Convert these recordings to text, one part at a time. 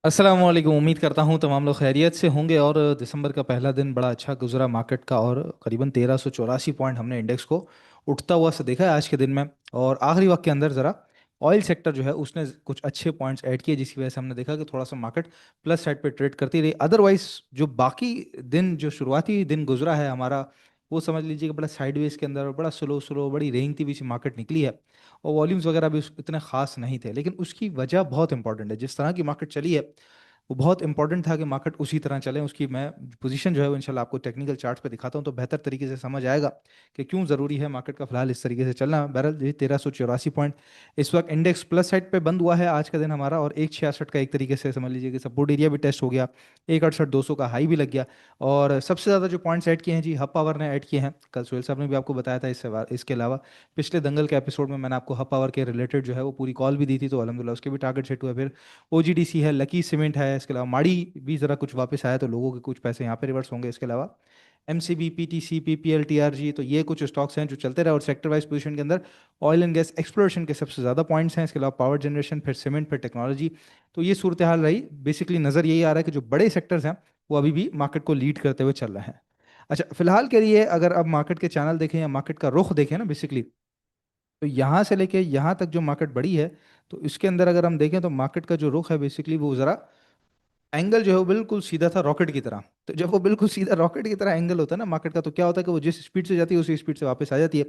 अस्सलामुअलैकुम। उम्मीद करता हूँ तमाम लोग खैरियत से होंगे और दिसंबर का पहला दिन बड़ा अच्छा गुजरा मार्केट का और करीबन 1384 पॉइंट हमने इंडेक्स को उठता हुआ से देखा है आज के दिन में। और आखिरी वक्त के अंदर ज़रा ऑयल सेक्टर जो है उसने कुछ अच्छे पॉइंट्स ऐड किए जिसकी वजह से हमने देखा कि थोड़ा सा मार्केट प्लस साइड पे ट्रेड करती रही। अदरवाइज जो बाकी दिन जो शुरुआती दिन गुजरा है हमारा, वो समझ लीजिए कि बड़ा साइडवेज के अंदर बड़ा स्लो स्लो बड़ी रेंगती हुई सी मार्केट निकली है। और वॉल्यूम्स वगैरह भी इतने खास नहीं थे, लेकिन उसकी वजह बहुत इंपॉर्टेंट है। जिस तरह की मार्केट चली है वो बहुत इंपॉर्टेंट था कि मार्केट उसी तरह चले। उसकी मैं पोजीशन जो है वो इंशाल्लाह आपको टेक्निकल चार्ट्स पे दिखाता हूँ तो बेहतर तरीके से समझ आएगा कि क्यों ज़रूरी है मार्केट का फिलहाल इस तरीके से चलना। बहरहाल ये 1384 पॉइंट इस वक्त इंडेक्स प्लस साइड पे बंद हुआ है आज का दिन हमारा, और 166 का एक तरीके से समझ लीजिए कि सपोर्ट एरिया भी टेस्ट हो गया। 168 200 का हाई भी लग गया। और सबसे ज़्यादा जो पॉइंट्स ऐड किए हैं जी हब पावर ने ऐड किए हैं। कल सोहेल साहब ने भी आपको बताया था। इसके अलावा पिछले दंगल के एपिसोड में मैंने आपको हब पावर के रिलेटेड जो है वो पूरी कॉल भी दी थी, तो अलहमदिल्ला उसके भी टारगेट सेट हुए। फिर ओजीडीसी है, लकी सीमेंट है, इसके अलावा माड़ी भी ज़रा कुछ वापस आया तो लोगों के कुछ पैसे यहाँ पे रिवर्स होंगे। इसके अलावा एमसीबी, पीटीसी, पीपीएल, टीआरजी, तो ये कुछ स्टॉक्स हैं जो चलते रहे। और सेक्टर वाइज पोजीशन के अंदर ऑयल एंड गैस एक्सप्लोरेशन के सबसे ज़्यादा पॉइंट्स हैं। इसके अलावा पावर जनरेशन, फिर सीमेंट, फिर टेक्नोलॉजी। तो ये सूरत हाल रही। बेसिकली नज़र यही आ रहा है कि जो बड़े सेक्टर्स हैं वो अभी भी मार्केट को लीड करते हुए चल रहे हैं। अच्छा, फिलहाल के लिए अगर अब मार्केट के चैनल देखें या मार्केट का रुख देखें ना बेसिकली, तो यहाँ से लेके यहाँ तक जो मार्केट बढ़ी है, तो इसके अंदर अगर हम देखें तो मार्केट का जो रुख है बेसिकली वो ज़रा एंगल जो है वो बिल्कुल सीधा था रॉकेट की तरह। तो जब वो बिल्कुल सीधा रॉकेट की तरह एंगल होता है ना मार्केट का, तो क्या होता है कि वो जिस स्पीड से जाती है उसी स्पीड से वापस आ जाती है।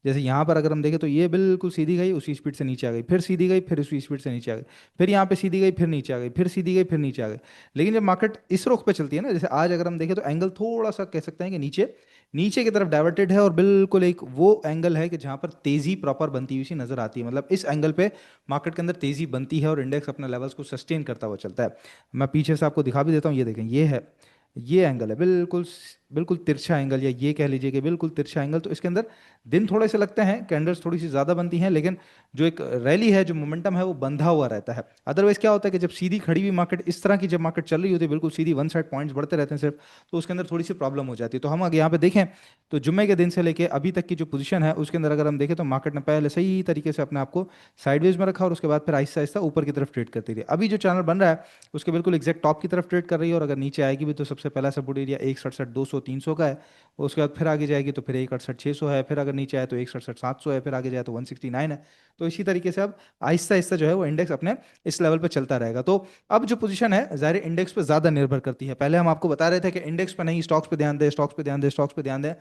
जैसे यहाँ पर अगर हम देखें तो ये बिल्कुल सीधी गई, उसी स्पीड से नीचे आ गई, फिर सीधी गई, फिर उसी स्पीड से नीचे आ गई, फिर यहाँ पे सीधी गई, फिर नीचे आ गई, फिर सीधी गई, फिर नीचे आ गई। लेकिन जब मार्केट इस रुख पे चलती है ना, जैसे आज अगर हम देखें तो एंगल थोड़ा सा कह सकते हैं कि नीचे नीचे की तरफ डाइवर्टेड है, और बिल्कुल एक वो एंगल है कि जहां पर तेजी प्रॉपर बनती हुई सी नजर आती है। मतलब इस एंगल पे मार्केट के अंदर तेजी बनती है और इंडेक्स अपने लेवल्स को सस्टेन करता हुआ चलता है। मैं पीछे से आपको दिखा भी देता हूँ। ये देखें, ये है, ये एंगल है बिल्कुल बिल्कुल तिरछा एंगल, या ये कह लीजिए कि बिल्कुल तिरछा एंगल। तो इसके अंदर दिन थोड़े से लगते हैं, कैंडल्स थोड़ी सी ज़्यादा बनती हैं, लेकिन जो एक रैली है, जो मोमेंटम है, वो बंधा हुआ रहता है। अदरवाइज क्या होता है कि जब सीधी खड़ी हुई मार्केट इस तरह की जब मार्केट चल रही होती है बिल्कुल सीधी वन साइड पॉइंट्स बढ़ते रहते हैं सिर्फ, तो उसके अंदर थोड़ी सी प्रॉब्लम हो जाती है। तो हम अगर यहाँ पे देखें तो जुम्मे के दिन से लेके अभी तक की जो पोजीशन है उसके अंदर अगर हम देखें तो मार्केट ने पहले सही तरीके से अपने आप को साइडवेज में रखा और उसके बाद फिर आहिस्ता आहिस्ता ऊपर की तरफ ट्रेड करती रही। अभी जो चैनल बन रहा है उसके बिल्कुल एग्जैक्ट टॉप की तरफ ट्रेड कर रही है, और अगर नीचे आएगी भी तो सबसे पहला सपोर्ट एरिया 167 200 300 का है। उसके बाद फिर आगे जाएगी तो फिर 168 600 है, फिर अगर नीचे आए तो 167 700 है, फिर आगे जाए तो 169 है। तो इसी तरीके से अब आहिस्ता आहिस्ता जो है वो इंडेक्स अपने इस लेवल पे चलता रहेगा। तो अब जो पोजीशन है ज़ाहिर इंडेक्स पे ज़्यादा निर्भर करती है। पहले हम आपको बता रहे थे कि इंडेक्स पे नहीं, स्टॉक्स पे ध्यान दें, स्टॉक्स पे ध्यान दें, स्टॉक्स पे ध्यान दें।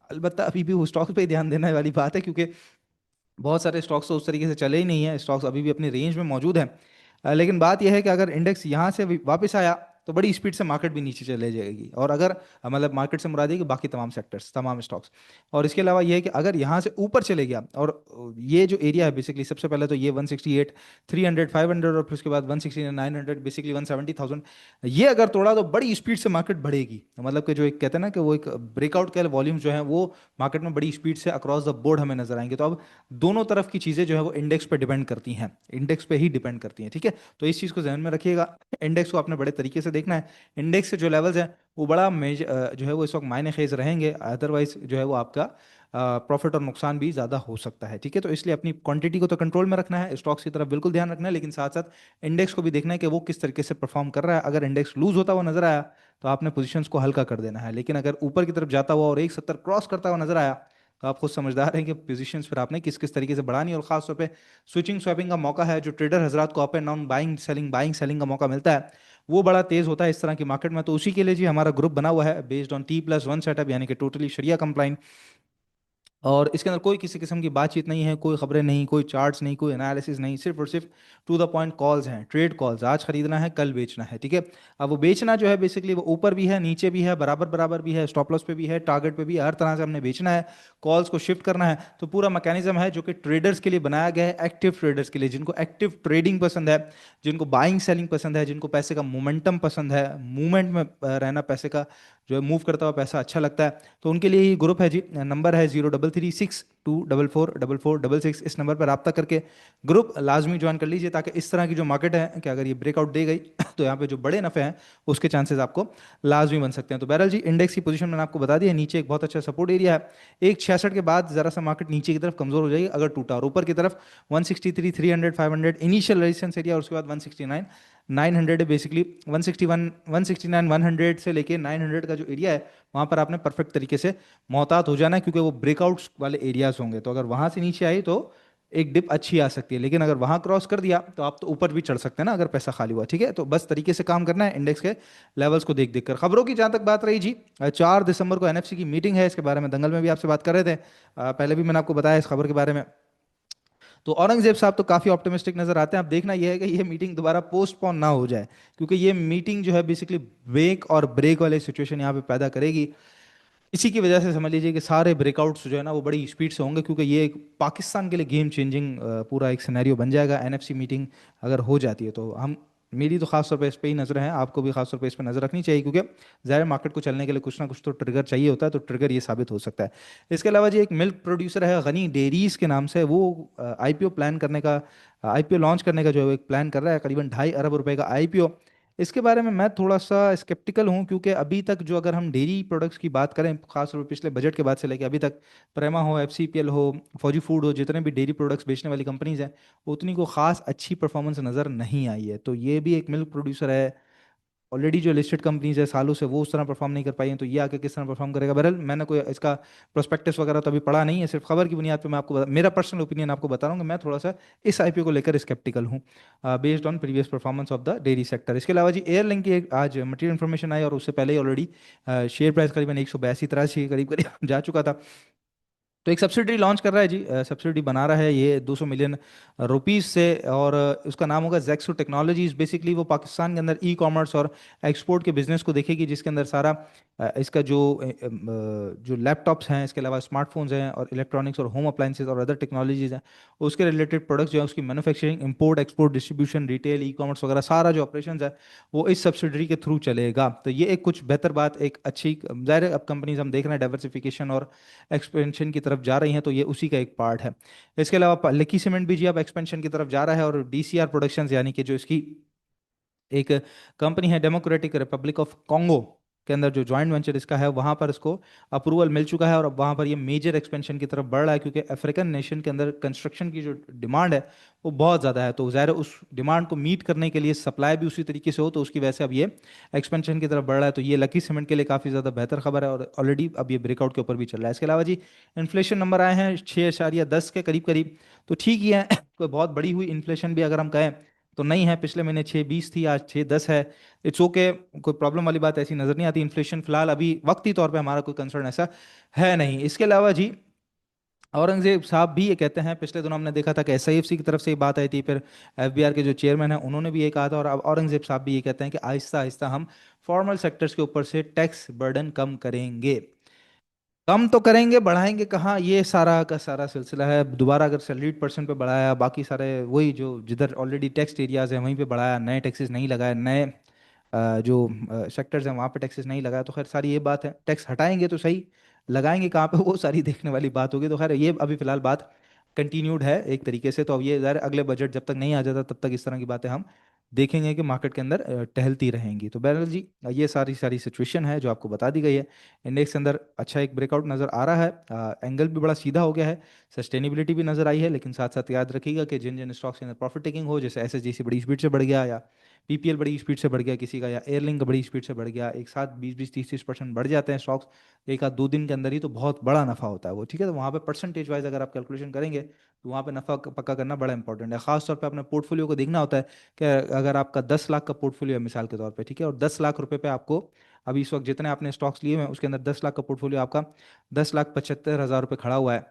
अलबत्ता अभी भी वो स्टॉक्स पे ही ध्यान देने वाली बात है, क्योंकि बहुत सारे स्टॉक्स तो उस तरीके से चले ही नहीं है। स्टॉक्स अभी भी अपनी रेंज में मौजूद हैं। लेकिन बात यह है कि अगर इंडेक्स यहाँ से वापस आया तो बड़ी स्पीड से मार्केट भी नीचे चले जाएगी। और अगर मतलब मार्केट से मुराद है कि बाकी तमाम सेक्टर्स, तमाम स्टॉक्स। और इसके अलावा यह है कि अगर यहाँ से ऊपर चले गया, और ये जो एरिया है बेसिकली सबसे पहले तो ये 168 300 500, और फिर उसके बाद 169 900, बेसिकली 170,000, ये अगर तोड़ा तो बड़ी स्पीड से मार्केट बढ़ेगी। मतलब कि जो एक कहते हैं ना कि वो एक ब्रेकआउट के वॉल्यूम जो है वो मार्केट में बड़ी स्पीड से अक्रॉस द बोर्ड हमें नजर आएंगे। तो अब दोनों तरफ की चीज़ें जो है वो इंडेक्स पे डिपेंड करती हैं, इंडेक्स पे ही डिपेंड करती हैं। ठीक है, तो इस चीज़ को ध्यान में रखिएगा। इंडेक्स को आपने बड़े तरीके से देखना है। इंडेक्स के जो लेवल्स हैं वो बड़ा जो है वो इस वक्त मायने खेज रहेंगे। अदरवाइज जो है वो आपका प्रॉफिट और नुकसान भी ज़्यादा हो सकता है। ठीक है, तो इसलिए अपनी क्वांटिटी को तो कंट्रोल में रखना है, स्टॉक्स की तरफ बिल्कुल ध्यान रखना है, लेकिन साथ साथ इंडेक्स को भी देखना है कि वो किस तरीके से परफॉर्म कर रहा है। अगर इंडेक्स लूज होता हुआ नजर आया तो आपने पोजीशंस को हल्का कर देना है, लेकिन अगर ऊपर की तरफ जाता हुआ और 170 क्रॉस करता हुआ नजर आया तो आप खुद समझदार हैं कि पोजीशंस फिर आपने किस किस तरीके से बढ़ानी है। और खास तौर पे स्विचिंग स्वैपिंग का मौका है, जो ट्रेडर हजरात को up and down buying selling का मौका मिलता है, वो बड़ा तेज होता है इस तरह की मार्केट में। तो उसी के लिए जी हमारा ग्रुप बना हुआ है बेस्ड ऑन T+1 सेटअप, यानी कि टोटली शरिया कंप्लाइंट। और इसके अंदर कोई किसी किस्म की बातचीत नहीं है, कोई खबरें नहीं, कोई चार्ट्स नहीं, कोई एनालिसिस नहीं, सिर्फ और सिर्फ टू द पॉइंट कॉल्स हैं, ट्रेड कॉल्स। आज खरीदना है, कल बेचना है। ठीक है, अब वो बेचना जो है बेसिकली वो ऊपर भी है, नीचे भी है, बराबर बराबर भी है, स्टॉप लॉस पे भी है, टारगेट पे भी है, हर तरह से हमने बेचना है, कॉल्स को शिफ्ट करना है। तो पूरा मैकेनिज्म है जो कि ट्रेडर्स के लिए बनाया गया है, एक्टिव ट्रेडर्स के लिए, जिनको एक्टिव ट्रेडिंग पसंद है, जिनको बाइंग सेलिंग पसंद है, जिनको पैसे का मोमेंटम पसंद है, मूवमेंट में रहना, पैसे का जो है मूव करता हुआ पैसा अच्छा लगता है, तो उनके लिए ही ग्रुप है जी। नंबर है 0336244466। इस नंबर पर रब्ता करके ग्रुप लाजमी ज्वाइन कर लीजिए, ताकि इस तरह की जो मार्केट है कि अगर ये ब्रेकआउट दे गई तो यहाँ पे जो बड़े नफे हैं उसके चांसेस आपको लाजमी बन सकते हैं। तो बहरहाल जी इंडेक्स की पोजीशन मैंने आपको बता दी है। नीचे एक बहुत अच्छा सपोर्ट एरिया है, 166 के बाद जरा सा मार्केट नीचे की तरफ कमजोर हो जाएगी अगर टूटा, और ऊपर की तरफ 163 300 500 इनिशियल रेजिस्टेंस एरिया, और उसके बाद 169 900 है बेसिकली, 161 169 से लेके 900 का जो एरिया है वहाँ पर आपने परफेक्ट तरीके से मोहतात हो जाना है, क्योंकि वो ब्रेकआउट्स वाले एरियाज होंगे। तो अगर वहाँ से नीचे आई तो एक डिप अच्छी आ सकती है, लेकिन अगर वहाँ क्रॉस कर दिया तो आप तो ऊपर भी चढ़ सकते हैं ना, अगर पैसा खाली हुआ। ठीक है, तो बस तरीके से काम करना है, इंडेक्स के लेवल्स को देख देख कर। खबरों की जहाँ तक बात रही जी, 4 दिसंबर को एनएफसी की मीटिंग है, इसके बारे में दंगल में भी आपसे बात कर रहे थे, पहले भी मैंने आपको बताया इस खबर के बारे में। तो औरंगजेब साहब तो काफ़ी ऑप्टिमिस्टिक नजर आते हैं। अब देखना यह है कि ये मीटिंग दोबारा पोस्टपोन ना हो जाए, क्योंकि ये मीटिंग जो है बेसिकली ब्रेक और ब्रेक वाले सिचुएशन यहाँ पे पैदा करेगी। इसी की वजह से समझ लीजिए कि सारे ब्रेकआउट्स जो है ना वो बड़ी स्पीड से होंगे, क्योंकि ये एक पाकिस्तान के लिए गेम चेंजिंग पूरा एक सिनेरियो बन जाएगा एनएफसी मीटिंग अगर हो जाती है तो। हम मेरी तो खास तौर पे इस पे ही नजर है, आपको भी खास तौर पे इस पे नजर रखनी चाहिए, क्योंकि ज़ाहिर मार्केट को चलने के लिए कुछ ना कुछ तो ट्रिगर चाहिए होता है, तो ट्रिगर ये साबित हो सकता है। इसके अलावा जी एक मिल्क प्रोड्यूसर है गनी डेयरीज के नाम से, वो आईपीओ प्लान करने का, आईपीओ लॉन्च करने का जो है एक प्लान कर रहा है, करीबन 2.5 अरब रुपए का आईपीओ। इसके बारे में मैं थोड़ा सा स्केप्टिकल हूँ, क्योंकि अभी तक जो अगर हम डेयरी प्रोडक्ट्स की बात करें, खासतौर पर पिछले बजट के बाद से लेकर अभी तक, प्रेमा हो, एफसीपीएल हो, फौजी फूड हो, जितने भी डेयरी प्रोडक्ट्स बेचने वाली कंपनीज हैं, उतनी को खास अच्छी परफॉर्मेंस नज़र नहीं आई है। तो ये भी एक मिल्क प्रोड्यूसर है, ऑलरेडी जो लिस्टेड कंपनीज है सालों से वो उस तरह परफॉर्म नहीं कर पाई हैं, तो ये आके किस तरह परफॉर्म करेगा। बहरहाल मैंने कोई इसका प्रोस्पेक्टस वगैरह तो अभी पढ़ा नहीं है, सिर्फ खबर की बुनियाद पे मैं आपको मेरा पर्सनल ओपिनियन आपको बता रहा हूँ कि मैं थोड़ा सा इस आईपीओ को लेकर स्केप्टिकल हूँ, based on previous performance of the dairy sector. इसके अलावा जी एयरलिंक की एक आज मटेरियल इन्फॉर्मेशन आई, और उससे पहले ही ऑलरेडी शेयर प्राइस करीबन 182 83 के करीब करीब जा चुका था। तो एक सब्सिडी लॉन्च कर रहा है जी, सब्सिडी बना रहा है ये 200 मिलियन रुपीस से, और उसका नाम होगा जैक्सो टेक्नोलॉजीज। बेसिकली वो पाकिस्तान के अंदर ई कॉमर्स और एक्सपोर्ट के बिजनेस को देखेगी, जिसके अंदर सारा इसका जो लैपटॉप्स हैं, इसके अलावा स्मार्टफोन्स हैं, और इलेक्ट्रॉनिक्स और होम अप्लाइंसेज और अदर टेक्नोलॉजीज हैं, उसके रिलेटेड प्रोडक्ट्स जो है उसकी manufacturing, import export, distribution, retail, e commerce वगैरह सारा जो ऑपरेशन है वो इस सब्सिडरी के थ्रू चलेगा। तो ये एक कुछ बेहतर बात, एक अच्छी, ज़ाहिर है अब कंपनीज हम देख रहे हैं डाइवर्सिफिकेशन और एक्सपेंशन की तरफ जा रही हैं, तो ये उसी का एक पार्ट है। इसके अलावा लकी सीमेंट भी जी अब एक्सपेंशन की तरफ जा रहा है, और डीसीआर प्रोडक्शंस यानी कि जो इसकी एक कंपनी है डेमोक्रेटिक रिपब्लिक ऑफ कॉन्गो के अंदर जो जॉइंट वेंचर इसका है, वहां पर इसको अप्रूवल मिल चुका है, और अब वहां पर ये मेजर एक्सपेंशन की तरफ बढ़ रहा है, क्योंकि अफ्रीकन नेशन के अंदर कंस्ट्रक्शन की जो डिमांड है वो बहुत ज़्यादा है। तो ज़ाहिर है उस डिमांड को मीट करने के लिए सप्लाई भी उसी तरीके से हो, तो उसकी वजह से अब ये एक्सपेंशन की तरफ बढ़ रहा है। तो ये लकी सीमेंट के लिए काफ़ी ज़्यादा बेहतर खबर है, और ऑलरेडी अब ये ब्रेकआउट के ऊपर भी चल रहा है। इसके अलावा जी इन्फ्लेशन नंबर आए हैं 6.10 के करीब करीब, तो ठीक ही है कोई बहुत बड़ी हुई इन्फ्लेशन भी अगर हम कहें तो नहीं है। पिछले महीने 6.20 थी, आज 6.10 है। इट्स ओके, कोई प्रॉब्लम वाली बात ऐसी नजर नहीं आती। इन्फ्लेशन फिलहाल अभी वक्ती तौर पे हमारा कोई कंसर्न ऐसा है नहीं। इसके अलावा जी औरंगजेब साहब भी ये कहते हैं, पिछले दिनों हमने देखा था कि एसआईएफसी की तरफ से ये बात आई थी, फिर एफबीआर के जो चेयरमैन हैं उन्होंने भी ये कहा था, और अब औरंगजेब साहब भी ये कहते हैं कि आहिस्ता आहिस्ता हम फॉर्मल सेक्टर्स के ऊपर से टैक्स बर्डन कम करेंगे। कम तो करेंगे, बढ़ाएंगे कहाँ, ये सारा का सारा सिलसिला है। दोबारा अगर सैलरीड पर्सन पे बढ़ाया, बाकी सारे वही जो जिधर ऑलरेडी टैक्स एरियाज हैं वहीं पे बढ़ाया, नए टैक्सेस नहीं लगाए, नए जो सेक्टर्स हैं वहाँ पे टैक्सेस नहीं लगाया, तो खैर सारी ये बात है। टैक्स हटाएंगे तो सही, लगाएंगे कहाँ पे वो सारी देखने वाली बात होगी। तो खैर ये अभी फिलहाल बात कंटिन्यूड है एक तरीके से। तो अब ये ज़ाहिर अगले बजट जब तक नहीं आ जाता तब तक इस तरह की बातें हम देखेंगे कि मार्केट के अंदर टहलती रहेंगी। तो बहरहाल जी ये सारी सारी सिचुएशन है जो आपको बता दी गई है। इंडेक्स के अंदर अच्छा एक ब्रेकआउट नज़र आ रहा है, एंगल भी बड़ा सीधा हो गया है, सस्टेनेबिलिटी भी नज़र आई है, लेकिन साथ साथ याद रखिएगा कि जिन जिन स्टॉक्स के अंदर प्रॉफिट टेकिंग हो, जैसे एसएसजीसी बड़ी स्पीड से बढ़ गया, या पीपीएल बड़ी स्पीड से बढ़ गया किसी का, या एयरलिंक बड़ी स्पीड से बढ़ गया, एक साथ 20-20 30-30% बढ़ जाते हैं स्टॉक्स एक आध 2 दिन के अंदर ही, तो बहुत बड़ा नफा होता है वो। ठीक है, तो वहाँ पे परसेंटेज वाइज अगर आप कैलकुलेशन करेंगे तो वहाँ पे नफा पक्का करना बड़ा इंपॉर्टेंट है। खास तौर पे अपने पोर्टफोलियो को देखना होता है कि अगर आपका 10 लाख का पोर्टफोलियो है मिसाल के तौर पे, ठीक है, और 10 लाख रुपए पे आपको अभी इस वक्त जितने आपने स्टॉक्स लिए हुए हैं उसके अंदर 10 लाख का पोर्टफोलियो आपका 10,75,000 रुपये खड़ा हुआ है,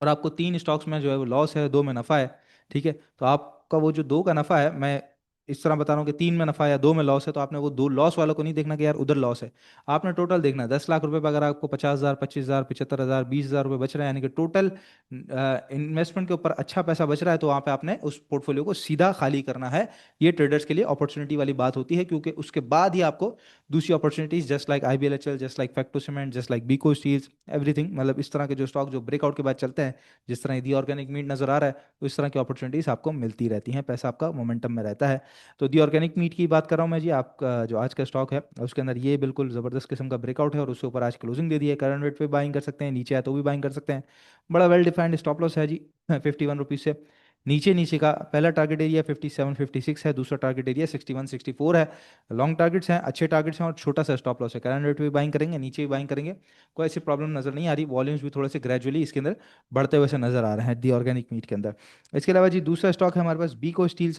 और आपको 3 स्टॉक्स में जो है वो लॉस है, 2 में नफा है। ठीक है, तो आपका वो जो 2 का नफा है, मैं इस तरह बता रहा हूँ कि 3 में नफा है या 2 में लॉस है, तो आपने वो 2 लॉस वालों को नहीं देखना कि यार उधर लॉस है। आपने टोटल देखना है 10 लाख रुपए पर अगर आपको 50,000 25,000 75,000 20,000 रुपये बच रहे हैं, यानी कि टोटल इन्वेस्टमेंट के ऊपर अच्छा पैसा बच रहा है, तो वहाँ पे आपने उस पोर्टफोलियो को सीधा खाली करना है। ये ट्रेडर्स के लिए अपॉर्चुनिटी वाली बात होती है, क्योंकि उसके बाद ही आपको दूसरी opportunities just like IBLHL, just like Facto cement, just like Beco steels, everything, मतलब इस तरह के जो स्टॉक जो ब्रेकआउट के बाद चलते हैं, जिस तरह दी ऑर्गेनिक मीट नजर आ रहा है, तो इस तरह की अपॉर्चुनिटीज आपको मिलती रहती हैं, पैसा आपका मोमेंटम में रहता है। तो दी ऑर्गेनिक मीट की बात कर रहा हूँ मैं जी, आपका जो आज का स्टॉक है उसके अंदर ये बिल्कुल ज़बरदस्त किस्म का ब्रेकआउट है, और उसके ऊपर आज क्लोजिंग दे दी है। करंट रेट पे बाइंग कर सकते हैं, नीचे आए तो भी बाइंग कर सकते हैं। बड़ा वेल डिफाइंड स्टॉप लॉस है जी 51 रुपीज़ से नीचे नीचे का पहला टारगेट एरिया 57-56 है, दूसरा टारगेट एरिया 61-64 है। लॉन्ग टारगेट्स हैं, अच्छे टारगेट्स हैं, और छोटा सा स्टॉप लॉस है। करंट रेट भी बाइंग करेंगे, नीचे भी बाइंग करेंगे, कोई ऐसी प्रॉब्लम नजर नहीं आ रही। वॉल्यूम्स भी थोड़े से ग्रेजुअली इसके अंदर बढ़ते हुए से नजर आ रहे हैं दी ऑर्गेनिक मीट के अंदर। इसके अलावा जी दूसरा स्टॉक है हमारे पास बीको स्टील।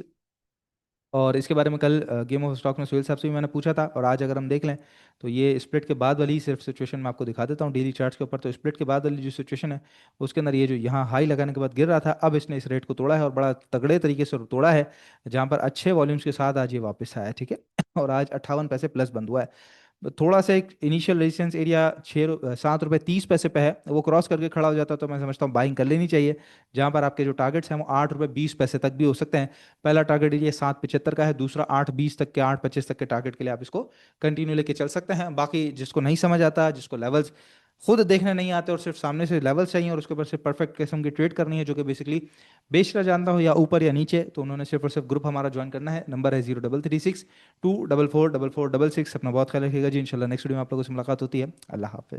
और इसके बारे में कल गेम ऑफ स्टॉक में सुहेल साहब से भी मैंने पूछा था, और आज अगर हम देख लें तो ये स्प्लिट के बाद वाली ही सिर्फ सिचुएशन मैं आपको दिखा देता हूँ डेली चार्ट्स के ऊपर। तो स्प्लिट के बाद वाली जो सिचुएशन है उसके अंदर ये जो यहाँ हाई लगाने के बाद गिर रहा था, अब इसने इस रेट को तोड़ा है और बड़ा तगड़े तरीके से तोड़ा है, जहाँ पर अच्छे वॉल्यूम्स के साथ आज ये वापस आया है, ठीक है। और आज 58 पैसे प्लस बंद हुआ है। तो थोड़ा सा एक इनिशियल रेजिस्टेंस एरिया 7 रुपये 30 पैसे पे है, वो क्रॉस करके खड़ा हो जाता है तो मैं समझता हूँ बाइंग कर लेनी चाहिए। जहाँ पर आपके जो टारगेट्स हैं वो 8 रुपये 20 पैसे तक भी हो सकते हैं। पहला टारगेट एरिया 7.75 का है, दूसरा 8.20 तक के 8.25 तक के टारगेट के लिए आप इसको कंटिन्यू लेके चल सकते हैं। बाकी जिसको नहीं समझ आता, जिसको लेवल्स खुद देखने नहीं आते और सिर्फ सामने से लेवल्स चाहिए और उसके ऊपर सिर्फ परफेक्ट किस्म की ट्रेड करनी है, जो कि बेसिकली बेचना जानता हो या ऊपर या नीचे, तो उन्होंने सिर्फ और सिर्फ ग्रुप हमारा ज्वाइन करना है। नंबर है 0336 2444466। अपना बहुत ख्याल रखिएगा जी, इंशाल्लाह नेक्स्ट वीडियो में आप लोगों से मुलाकात होती है। अल्लाह हाफिज़।